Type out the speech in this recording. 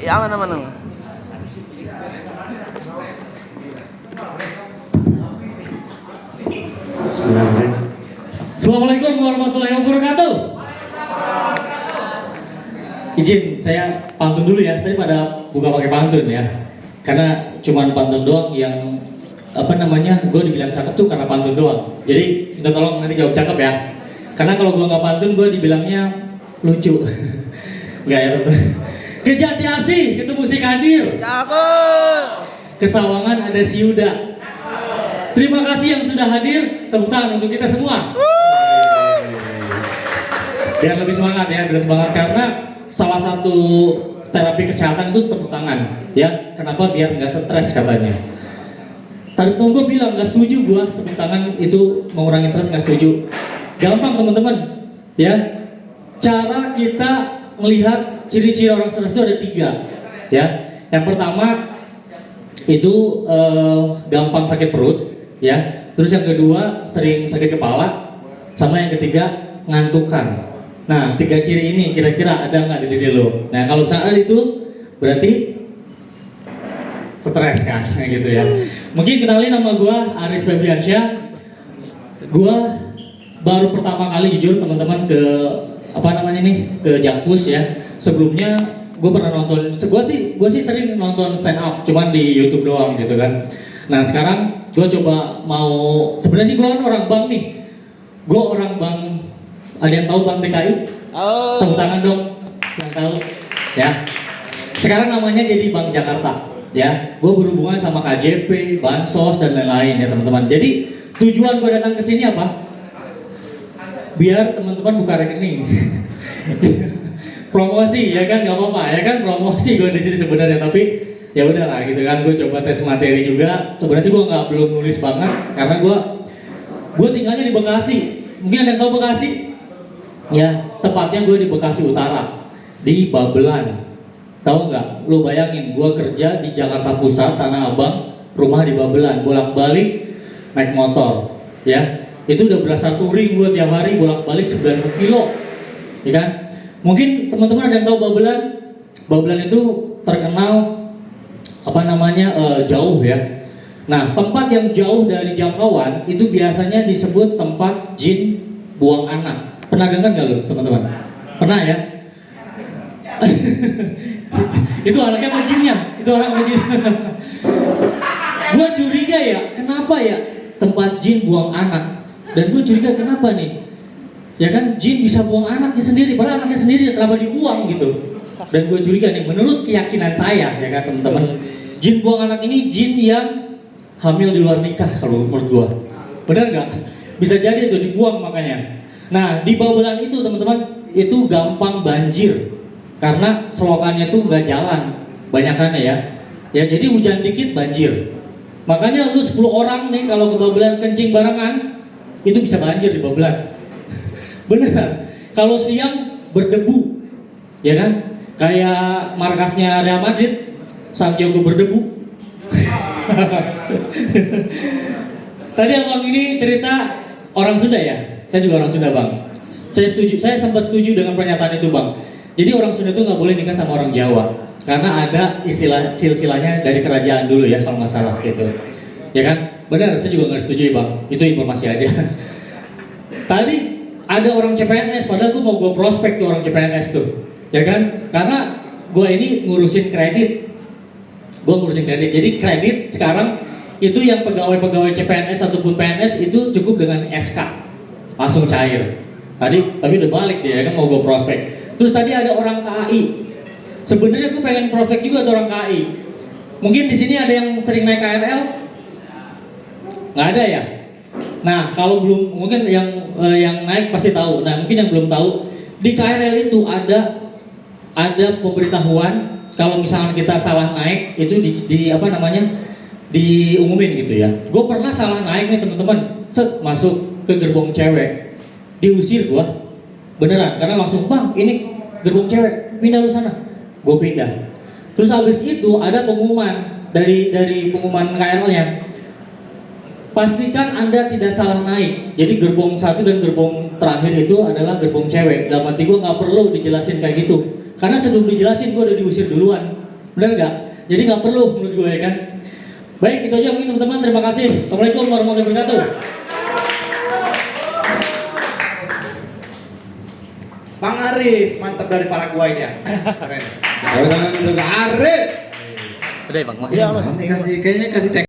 aman. Assalamualaikum warahmatullahi wabarakatuh. Izin saya pantun dulu ya. Tadi pada buka pakai pantun ya. Karena cuman pantun doang yang gue dibilang cakep tuh karena pantun doang. Jadi minta tolong nanti jawab cakep ya. Karena kalau gue nggak pantun gue dibilangnya lucu. Enggak ya teman. Ke Jatiasi ketemu si Kadir. Cakep. Ke Sawangan ada si Yuda. Terima kasih yang sudah hadir. Tepuk tangan untuk kita semua. Biar lebih semangat ya, biar semangat karena salah satu terapi kesehatan itu tepuk tangan ya. Kenapa? Biar nggak stres katanya. Tadi gue bilang nggak setuju gue tepuk tangan itu mengurangi stres, nggak setuju. Gampang teman-teman ya. Cara kita melihat ciri-ciri orang stres itu ada 3 ya. Yang pertama itu gampang sakit perut ya. Terus yang kedua sering sakit kepala, sama yang ketiga ngantukan. Nah 3 ciri ini kira-kira ada nggak di diri lo? Nah kalau misalnya ada itu berarti stres kan gitu ya. Mungkin kenalin nama gue Aris Febriansyah. Gue baru pertama kali jujur teman-teman ke ke Jakpus ya. Sebelumnya gue pernah nonton, gue sih sering nonton stand up, cuman di YouTube doang gitu kan. Nah sekarang gue coba sebenarnya sih gue kan orang bank nih. Gue orang bank. Ada yang tahu Bank DKI? Oh. Tepuk tangan dong yang tahu ya. Sekarang namanya jadi Bank Jakarta ya. Gue berhubungan sama KJP, Bansos dan lain-lain ya teman-teman. Jadi tujuan gue datang ke sini apa? Biar teman-teman buka rekening. Promosi ya kan, nggak apa-apa ya kan, promosi gue di sini sebenarnya, tapi ya udahlah gitu kan. Gue coba tes materi juga. Sebenarnya sih gue belum nulis banget karena gue tinggalnya di Bekasi. Mungkin ada yang tahu Bekasi? Ya, tepatnya gue di Bekasi Utara, di Babelan. Tahu nggak? Lo bayangin, gue kerja di Jakarta Pusat, Tanah Abang, rumah di Babelan, bolak-balik naik motor, ya. Itu udah berasa touring gue tiap hari, bolak-balik 90 kilo, ya kan? Mungkin teman-teman ada yang tahu Babelan? Babelan itu terkenal jauh ya. Nah, tempat yang jauh dari jangkauan itu biasanya disebut tempat jin buang anak. Pernah dengar nggak lo teman-teman? Pernah ya? Itu anaknya sama jinnya, itu anak sama jin. Gue curiga ya, kenapa ya tempat jin buang anak? Dan gue curiga kenapa nih? Ya kan jin bisa buang anaknya sendiri, padahal anaknya sendiri kenapa dibuang gitu? Dan gue curiga nih, menurut keyakinan saya ya kan teman-teman, jin buang anak ini jin yang hamil di luar nikah kalau menurut gue. Benar nggak? Bisa jadi itu dibuang makanya. Nah di Babelan itu teman-teman itu gampang banjir karena selokannya tuh nggak jalan banyakannya ya. Ya jadi hujan dikit banjir. Makanya lu 10 orang nih kalau ke Babelan kencing barengan itu bisa banjir di Babelan. Bener. Kalau siang berdebu, ya kan? Kayak markasnya Real Madrid, Santiago berdebu. Tadi abang ini cerita orang Sunda ya? Saya juga orang Sunda bang. Saya sempat setuju dengan pernyataan itu bang. Jadi orang Sunda itu nggak boleh nikah sama orang Jawa karena ada istilah silsilahnya dari kerajaan dulu ya kalau nggak salah gitu. Ya kan? Benar, saya juga nggak setuju bang. Itu informasi aja. Tadi ada orang CPNS, padahal gue mau gue prospek tuh orang CPNS tuh, ya kan? Karena gue ini ngurusin kredit. Jadi kredit sekarang itu yang pegawai-pegawai CPNS ataupun PNS itu cukup dengan SK. Langsung cair. Tapi udah balik dia kan mau gue prospek. Terus tadi ada orang KAI. Sebenarnya gue pengen prospek juga tuh orang KAI. Mungkin di sini ada yang sering naik KRL? Nggak ada ya? Nah kalau belum, mungkin yang naik pasti tahu. Nah mungkin yang belum tahu, di KRL itu ada pemberitahuan kalau misalnya kita salah naik itu diumumin gitu ya. Gue pernah salah naik nih teman-teman, masuk ke gerbong cewek, diusir gue beneran karena langsung bang ini gerbong cewek, pindah lu sana. Gue pindah. Terus habis itu ada pengumuman dari pengumuman KRL-nya, pastikan Anda tidak salah naik. Jadi gerbong 1 dan gerbong terakhir itu adalah gerbong cewek. Dalam hati gue nggak perlu dijelasin kayak gitu, karena sebelum dijelasin gue udah diusir duluan. Bener nggak? Jadi nggak perlu menurut gue ya kan. Baik, itu aja mungkin teman-teman. Terima kasih. Assalamualaikum warahmatullahi wabarakatuh. Bang Aris, mantap dari Paraguay dia. Keren. Tangan untuk Aris. Udah ya bang, Iya, kayaknya kasih teks